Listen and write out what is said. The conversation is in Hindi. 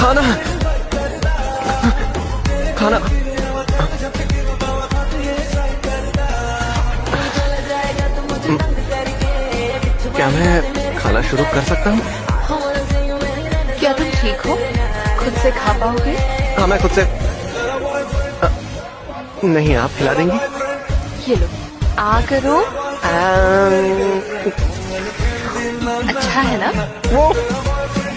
खाना खाना क्या मैं खाना शुरू कर सकता हूँ? क्या तुम ठीक हो? खुद से खा पाओगे? हाँ मैं खुद से नहीं, आप खिला देंगी? ये लो, आ करो। अम, अच्छा है ना? वो